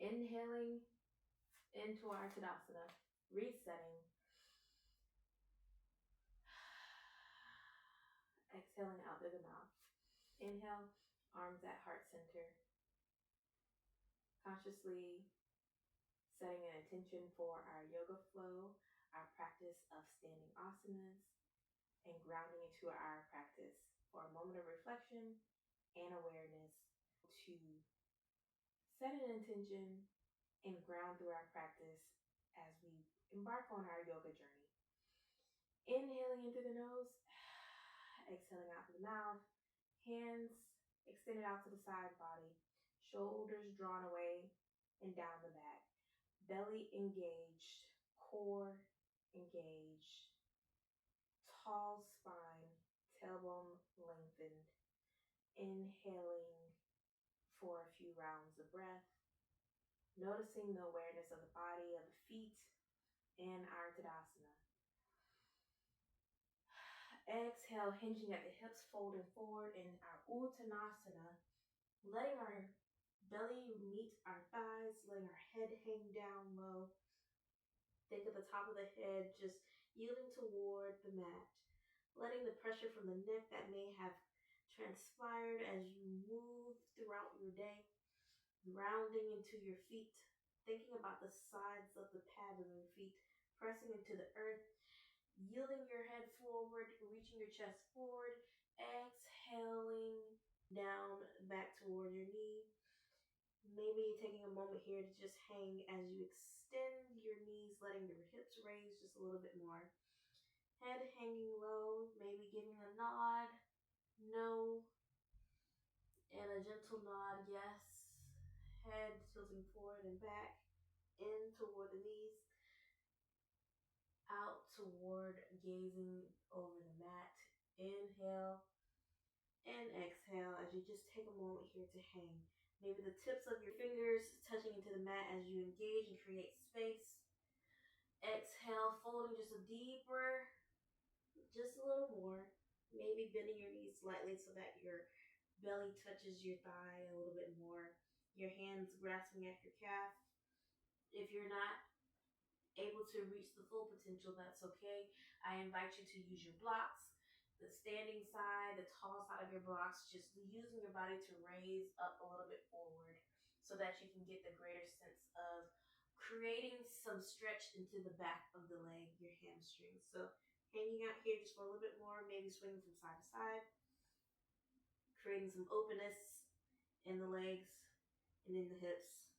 Inhaling into our Tadasana, resetting. Exhaling out through the mouth. Inhale, arms at heart center. Consciously setting an intention for our yoga flow, our practice of standing asanas, and grounding into our practice for a moment of reflection and awareness to set an intention and ground through our practice as we embark on our yoga journey. Inhaling in through the nose, exhaling out through the mouth, hands extended out to the side body, shoulders drawn away and down the back, belly engaged, core engaged, tall spine, tailbone lengthened. Inhaling for a few rounds of breath, noticing the awareness of the body, of the feet, and our Tadasana. Exhale, hinging at the hips, folding forward in our Uttanasana, letting our belly meet our thighs, letting our head hang down low. Think of the top of the head just yielding toward the mat, letting the pressure from the neck that may have transpired as you move throughout your day, rounding into your feet, thinking about the sides of the pads of your feet, pressing into the earth, yielding your head forward, reaching your chest forward, exhaling down back toward your knee. Maybe taking a moment here to just hang as you extend your knees, letting your hips raise just a little bit more. Head hanging low, maybe giving a nod, no, and a gentle nod, yes. Head tilting forward and back, in toward the knees, out toward gazing over the mat. Inhale and exhale as you just take a moment here to hang. Maybe the tips of your fingers touching into the mat as you engage and create space. Exhale, folding just a deeper, just a little more. Maybe bending your knees slightly so that your belly touches your thigh a little bit more. Your hands grasping at your calf. If you're not able to reach the full potential, that's okay. I invite you to use your blocks, the standing side, the tall side of your blocks, just using your body to raise up a little bit forward so that you can get the greater sense of creating some stretch into the back of the leg, your hamstrings. So hanging out here just for a little bit more, maybe swinging from side to side, creating some openness in the legs and in the hips.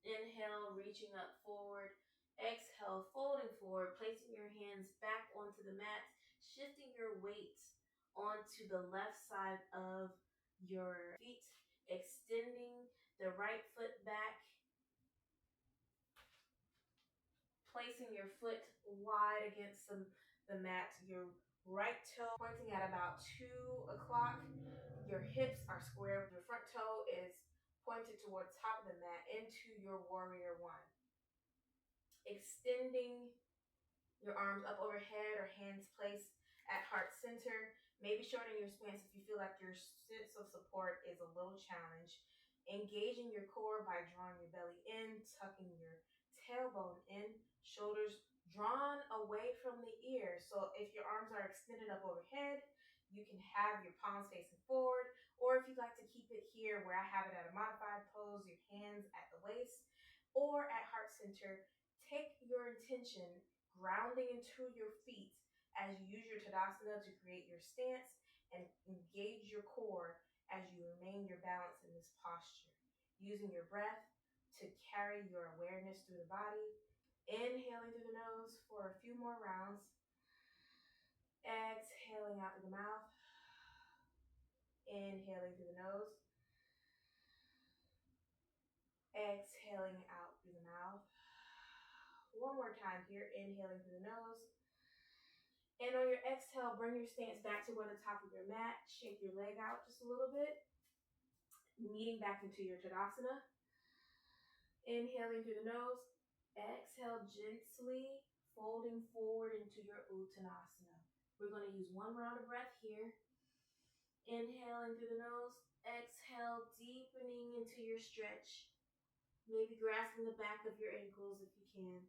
Inhale, reaching up forward. Exhale, folding forward, placing your hands back onto the mat, shifting your weight onto the left side of your feet, extending the right foot back, placing your foot wide against the mat, your right toe pointing at about 2 o'clock. Your hips are square. Your front toe is pointed toward the top of the mat into your warrior one. Extending your arms up overhead or hands placed at heart center. Maybe shortening your stance if you feel like your sense of support is a little challenged. Engaging your core by drawing your belly in, tucking your tailbone in, shoulders drawn away from the ears. So if your arms are extended up overhead, you can have your palms facing forward, or if you'd like to keep it here where I have it at a modified pose, your hands at the waist or at heart center, take your intention grounding into your feet as you use your Tadasana to create your stance and engage your core as you remain your balance in this posture. Using your breath to carry your awareness through the body. Inhaling through the nose for a few more rounds. Exhaling out through the mouth. Inhaling through the nose. Exhaling out through the mouth. One more time here, inhaling through the nose. And on your exhale, bring your stance back to where the top of your mat. Shake your leg out just a little bit. Meeting back into your Tadasana. Inhaling through the nose. Exhale gently, folding forward into your Uttanasana. We're going to use one round of breath here. Inhaling through the nose. Exhale, deepening into your stretch. Maybe grasping the back of your ankles if you can.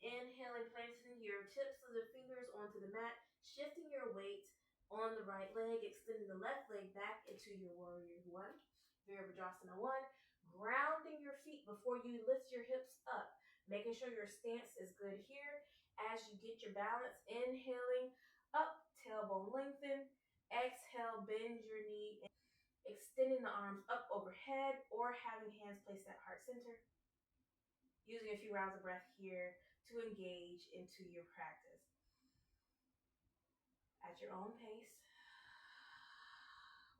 Inhaling, placing your tips of the fingers onto the mat, shifting your weight on the right leg, extending the left leg back into your warrior one, Virabhadrasana one, grounding your feet before you lift your hips up, making sure your stance is good here. As you get your balance, inhaling up, tailbone lengthen, exhale, bend your knee, extending the arms up overhead or having hands placed at heart center, using a few rounds of breath here to engage into your practice. At your own pace,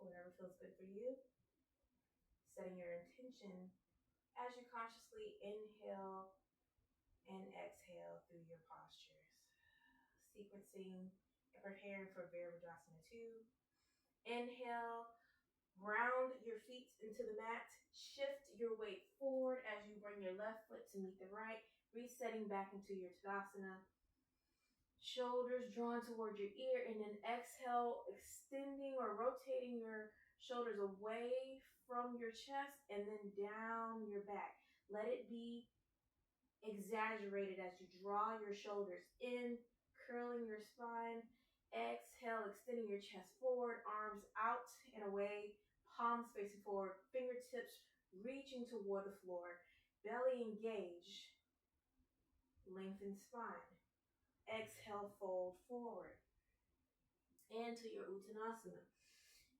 whatever feels good for you, setting your intention as you consciously inhale and exhale through your postures. Sequencing and preparing for Virabhadrasana 2. Inhale, ground your feet into the mat. Shift your weight forward as you bring your left foot to meet the right, resetting back into your Tadasana. Shoulders drawn toward your ear, and then exhale, extending or rotating your shoulders away from your chest and then down your back. Let it be exaggerated as you draw your shoulders in, curling your spine. Exhale, extending your chest forward, arms out and away, palms facing forward, fingertips reaching toward the floor, belly engaged, lengthen spine. Exhale, fold forward into your Uttanasana.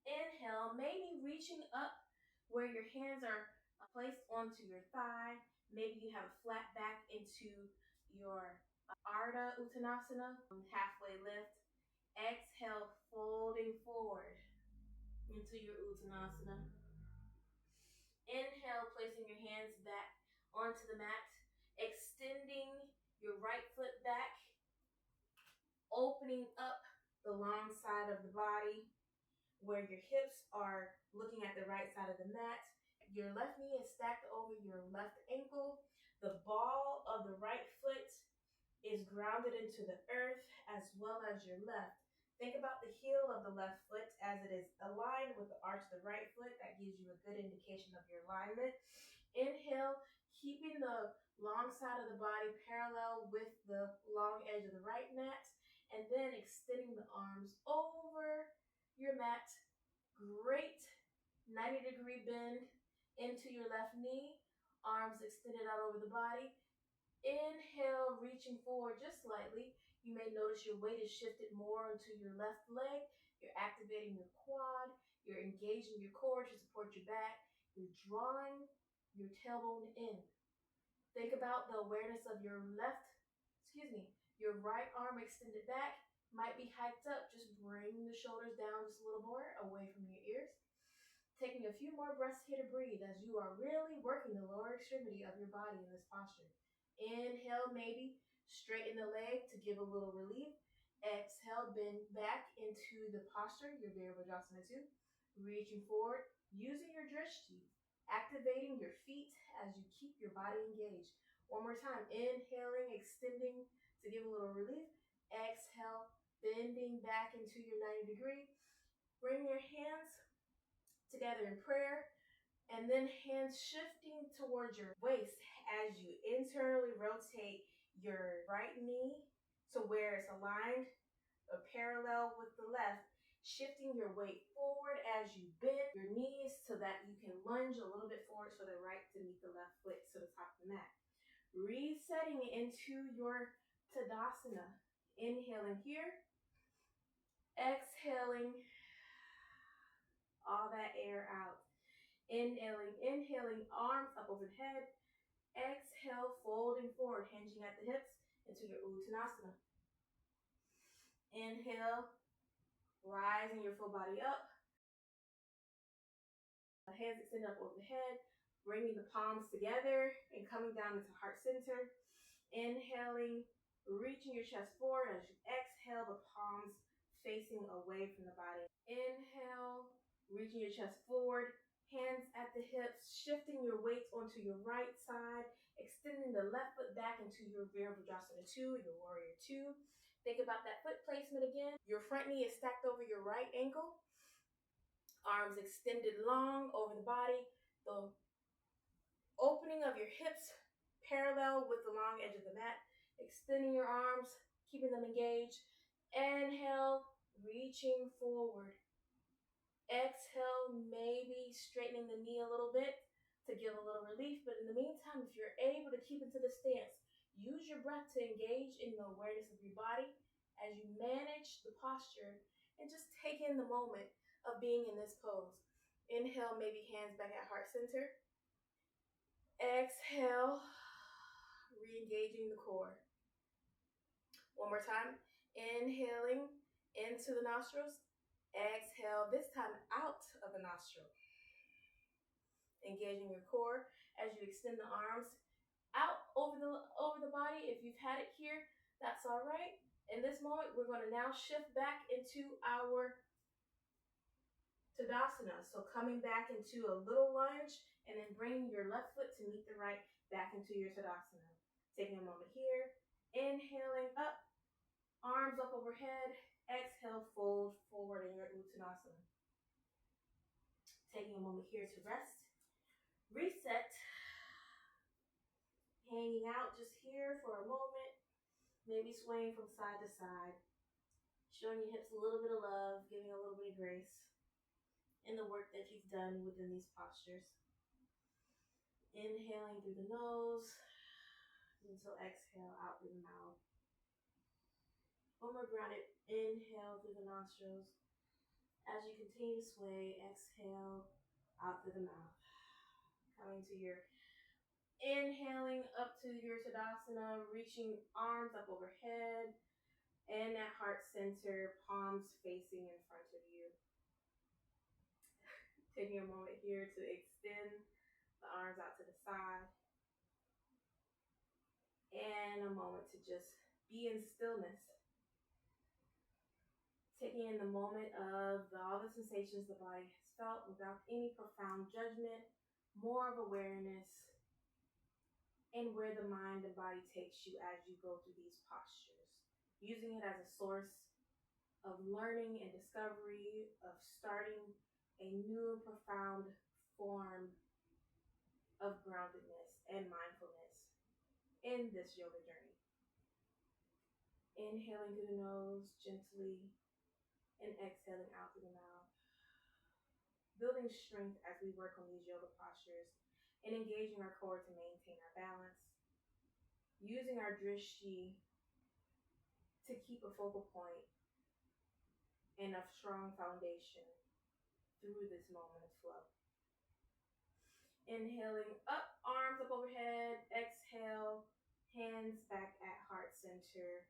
Inhale, maybe reaching up where your hands are placed onto your thigh. Maybe you have a flat back into your Ardha Uttanasana, halfway lift. Exhale, folding forward into your Uttanasana. Inhale, placing your hands back onto the mat, extending your right foot back, opening up the long side of the body where your hips are looking at the right side of the mat. Your left knee is stacked over your left ankle. The ball of the right foot is grounded into the earth as well as your left. Think about the heel of the left foot as it is aligned with the arch of the right foot. That gives you a good indication of your alignment. Inhale, keeping the long side of the body parallel with the long edge of the right mat, and then extending the arms over your mat. Great 90-degree bend into your left knee, arms extended out over the body. Inhale, reaching forward just slightly. You may notice your weight is shifted more into your left leg. You're activating your quad. You're engaging your core to support your back. You're drawing your tailbone in. Think about the awareness of your your right arm extended back. Might be hiked up. Just bring the shoulders down just a little more away from your ears. Taking a few more breaths here to breathe as you are really working the lower extremity of your body in this posture. Inhale, maybe straighten the leg to give a little relief. Exhale, bend back into the posture, your Virabhadrasana 2. Reaching forward, using your drishti, activating your feet as you keep your body engaged. One more time, inhaling, extending to give a little relief. Exhale, bending back into your 90-degree. Bring your hands together in prayer, and then hands shifting towards your waist as you internally rotate your right knee to where it's aligned or parallel with the left, shifting your weight forward as you bend your knees so that you can lunge a little bit forward so the right to meet the left foot to the top of the mat. Resetting into your Tadasana. Inhaling here, exhaling all that air out. Inhaling, arms up overhead. Exhale, folding forward, hinging at the hips into your Uttanasana. Inhale, rising your full body up. Hands extend up over the head, bringing the palms together and coming down into heart center. Inhaling, reaching your chest forward as you exhale, the palms facing away from the body. Inhale, reaching your chest forward, hands at the hips, shifting your weight onto your right side, extending the left foot back into your Virabhadrasana 2, your Warrior 2. Think about that foot placement again. Your front knee is stacked over your right ankle. Arms extended long over the body. The Opening of your hips parallel with the long edge of the mat. Extending your arms, keeping them engaged. Inhale, reaching forward. Exhale, maybe straightening the knee a little bit to give a little relief. But in the meantime, if you're able to keep into the stance, use your breath to engage in the awareness of your body as you manage the posture and just take in the moment of being in this pose. Inhale, maybe hands back at heart center. Exhale, re-engaging the core. One more time. Inhaling into the nostrils. Exhale, this time out of the nostril. Engaging your core as you extend the arms out over the body. If you've had it here, that's all right. In this moment, we're going to now shift back into our Tadasana. So coming back into a little lunge and then bringing your left foot to meet the right back into your Tadasana. Taking a moment here. Inhaling up, arms up overhead. Exhale, fold forward in your Uttanasana. Taking a moment here to rest. Reset. Hanging out just here for a moment. Maybe swaying from side to side. Showing your hips a little bit of love, giving a little bit of grace in the work that you've done within these postures. Inhaling through the nose until exhale out through the mouth. One more grounded inhale through the nostrils. As you continue to sway, exhale out through the mouth. Coming to your inhaling up to your Tadasana, reaching arms up overhead and at heart center, palms facing in front of you. Taking a moment here to extend the arms out to the side. And a moment to just be in stillness. Taking in the moment of all the sensations the body has felt without any profound judgment, more of awareness, and where the mind and body takes you as you go through these postures. Using it as a source of learning and discovery, of starting a new and profound form of groundedness and mindfulness in this yoga journey. Inhaling through the nose gently and exhaling out through the mouth. Building strength as we work on these yoga postures and engaging our core to maintain our balance. Using our drishti to keep a focal point and a strong foundation through this moment of flow. Inhaling up, arms up overhead. Exhale, hands back at heart center.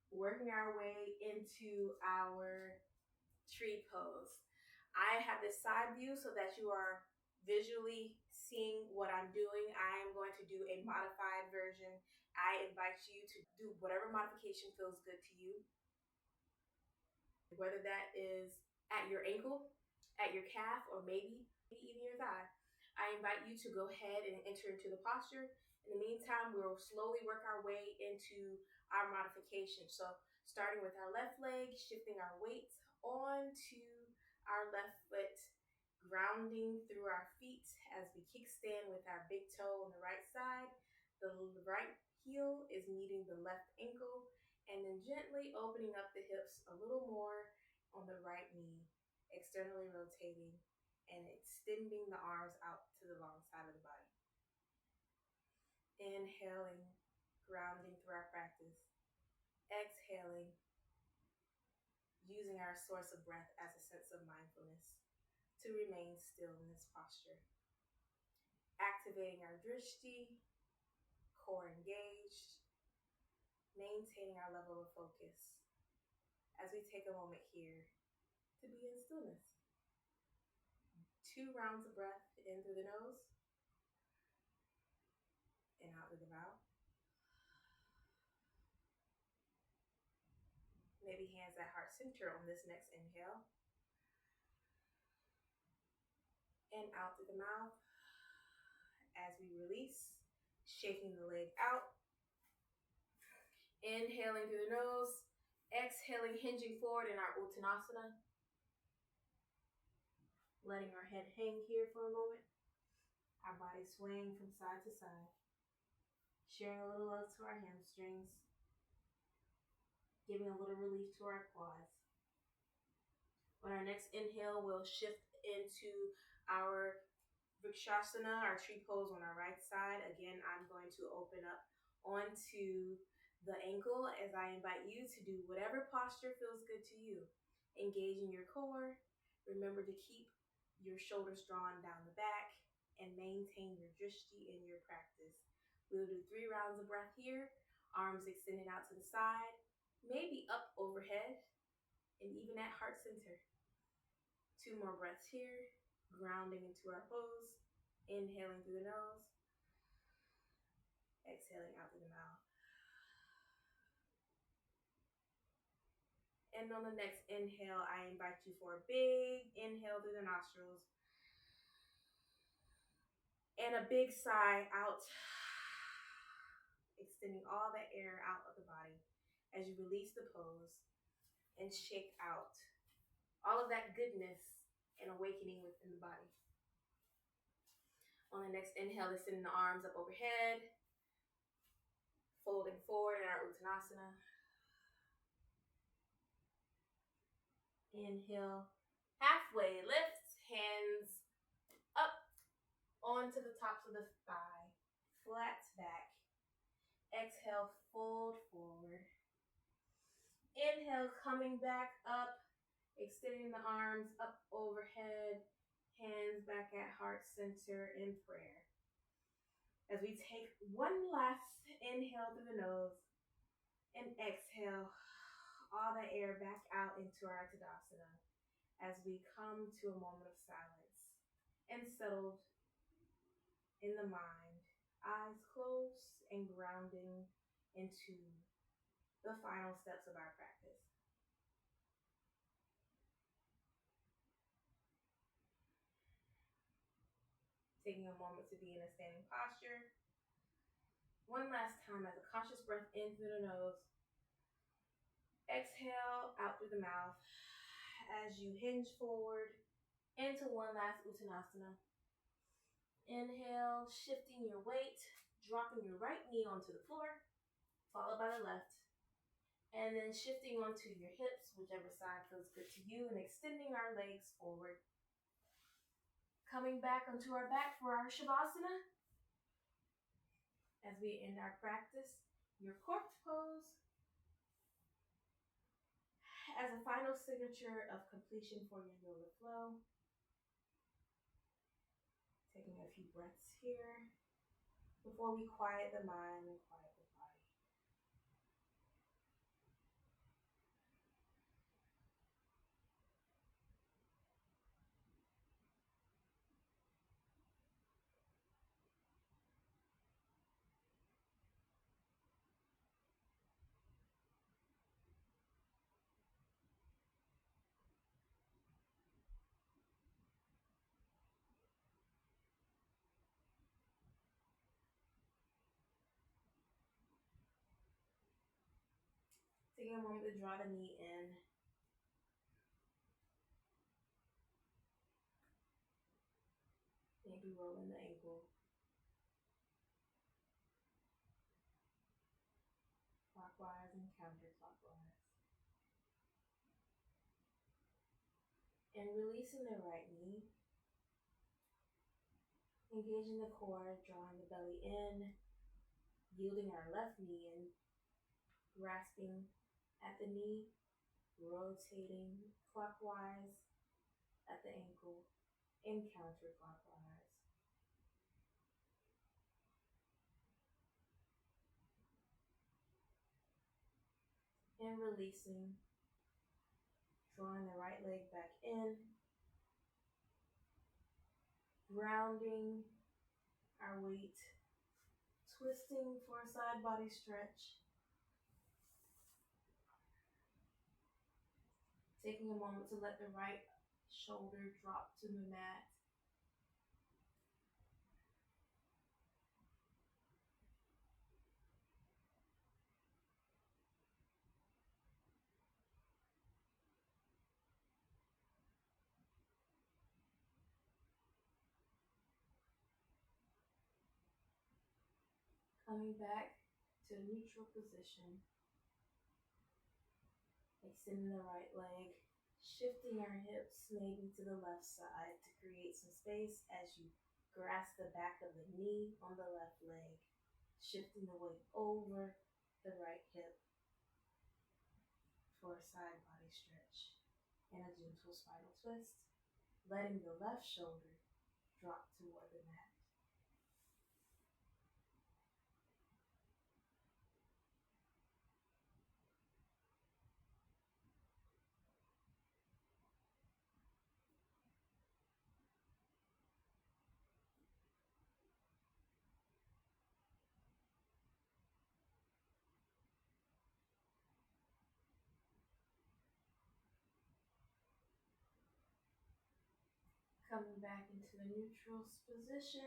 Working our way into our tree pose. I have this side view so that you are visually seeing what I'm doing. I am going to do a modified version. I invite you to do whatever modification feels good to you. Whether that is at your ankle, at your calf, or maybe even your thigh. I invite you to go ahead and enter into the posture. In the meantime, we'll slowly work our way into our modification. So starting with our left leg, shifting our weight onto our left foot, grounding through our feet as we kickstand with our big toe on the right side. The right heel is meeting the left ankle, and then gently opening up the hips a little more on the right knee, externally rotating and extending the arms out to the long side of the body. Inhaling, grounding through our practice. Exhaling, using our source of breath as a sense of mindfulness to remain still in this posture. Activating our drishti, core engaged, maintaining our level of focus as we take a moment here to be in stillness. 2 rounds of breath in through the nose and out through the mouth. Maybe hands at heart center on this next inhale. And out through the mouth as we release, shaking the leg out. Inhaling through the nose, exhaling, hinging forward in our Uttanasana. Letting our head hang here for a moment. Our body swaying from side to side, sharing a little love to our hamstrings, giving a little relief to our quads. On our next inhale, we'll shift into our Vrikshasana, our tree pose on our right side. Again, I'm going to open up onto the ankle as I invite you to do whatever posture feels good to you. Engage in your core. Remember to keep your shoulders drawn down the back and maintain your drishti in your practice. We'll do 3 rounds of breath here, arms extended out to the side, maybe up overhead, and even at heart center. 2 more breaths here, grounding into our pose, inhaling through the nose, exhaling out through the mouth. And on the next inhale, I invite you for a big inhale through the nostrils and a big sigh out, extending all the air out of the body as you release the pose and shake out all of that goodness and awakening within the body. On the next inhale, extending the arms up overhead, folding forward in our Uttanasana. Inhale, halfway lift, hands up onto the tops of the thigh, flat back. Exhale, fold forward. Inhale, coming back up, extending the arms up overhead, hands back at heart center in prayer. As we take one last inhale through the nose and exhale all the air back out into our Tadasana as we come to a moment of silence and settled in the mind, eyes closed and grounding into the final steps of our practice. Taking a moment to be in a standing posture. One last time as a conscious breath in through the nose. Exhale out through the mouth as you hinge forward into one last Uttanasana. Inhale, shifting your weight, dropping your right knee onto the floor, followed by the left. And then shifting onto your hips, whichever side feels good to you, and extending our legs forward. Coming back onto our back for our Shavasana. As we end our practice, your corpse pose as a final signature of completion for your yoga flow. Taking a few breaths here before we quiet the mind and quiet the body. Taking a moment to draw the knee in. Maybe rolling the ankle. Clockwise and counterclockwise. And releasing the right knee. Engaging the core, drawing the belly in. Yielding our left knee in. Grasping at the knee. Rotating clockwise at the ankle and counterclockwise. And releasing, drawing the right leg back in, grounding our weight, twisting for a side body stretch. Taking a moment to let the right shoulder drop to the mat. Coming back to a neutral position, extending the right leg, shifting your hips maybe to the left side to create some space as you grasp the back of the knee on the left leg, shifting the weight over the right hip for a side body stretch and a gentle spinal twist, letting the left shoulder drop toward the mat. Coming back into a neutral position,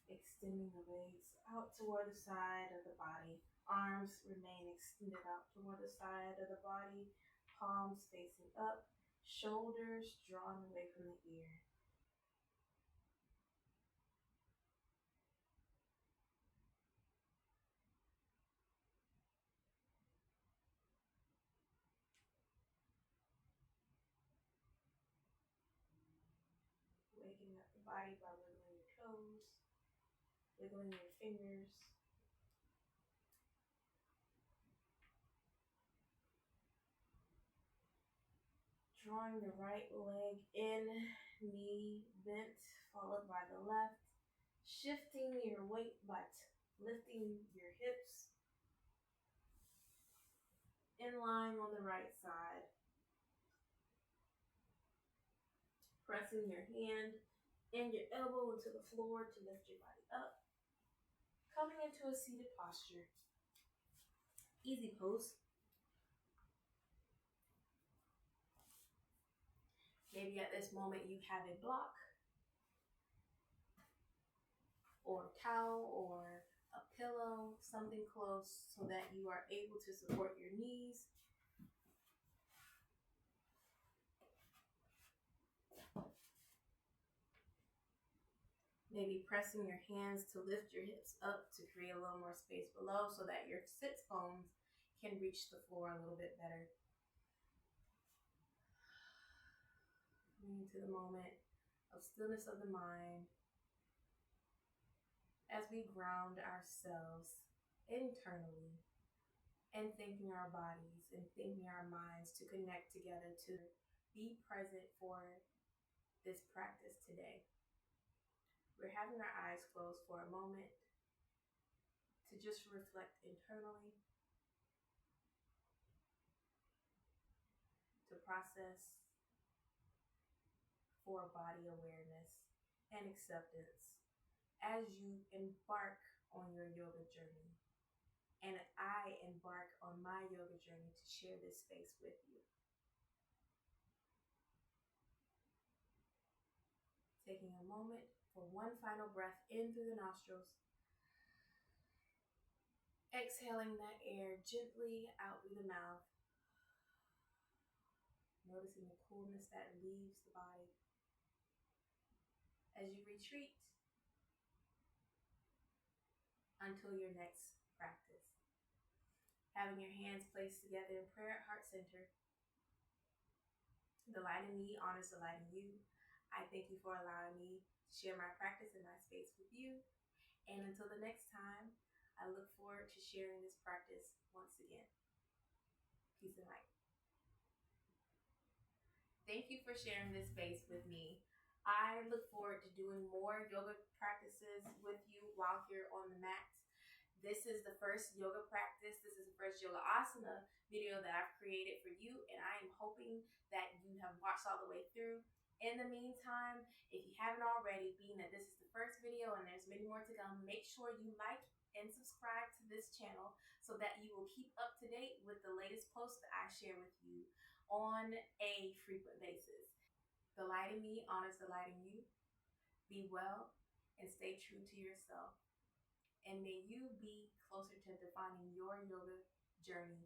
extending the legs out toward the side of the body. Arms remain extended out toward the side of the body, palms facing up, shoulders drawn away from the ear. Waking up the body by wiggling your toes, wiggling your fingers. Drawing the right leg in, knee bent, followed by the left. Shifting your weight by lifting your hips in line on the right side. Pressing your hand and your elbow into the floor to lift your body up. Coming into a seated posture. Easy pose. Maybe at this moment you have a block or a towel or a pillow, something close so that you are able to support your knees. Maybe pressing your hands to lift your hips up to create a little more space below so that your sits bones can reach the floor a little bit better. Into the moment of stillness of the mind as we ground ourselves internally and thinking our bodies and thinking our minds to connect together to be present for this practice today. We're having our eyes closed for a moment to just reflect internally, to process for body awareness and acceptance as you embark on your yoga journey. And I embark on my yoga journey to share this space with you. Taking a moment for one final breath in through the nostrils. Exhaling that air gently out through the mouth. Noticing the coolness that leaves the body. As you retreat until your next practice. Having your hands placed together in prayer at heart center. The light in me honors the light in you. I thank you for allowing me to share my practice and my space with you. And until the next time, I look forward to sharing this practice once again. Peace and light. Thank you for sharing this space with me. I look forward to doing more yoga practices with you while here on the mat. This is the first yoga practice. This is the first yoga asana video that I've created for you, and I am hoping that you have watched all the way through. In the meantime, if you haven't already, being that this is the first video and there's many more to come, make sure you like and subscribe to this channel so that you will keep up to date with the latest posts that I share with you on a frequent basis. The light in me honors the light in you. Be well and stay true to yourself. And may you be closer to defining your yoga journey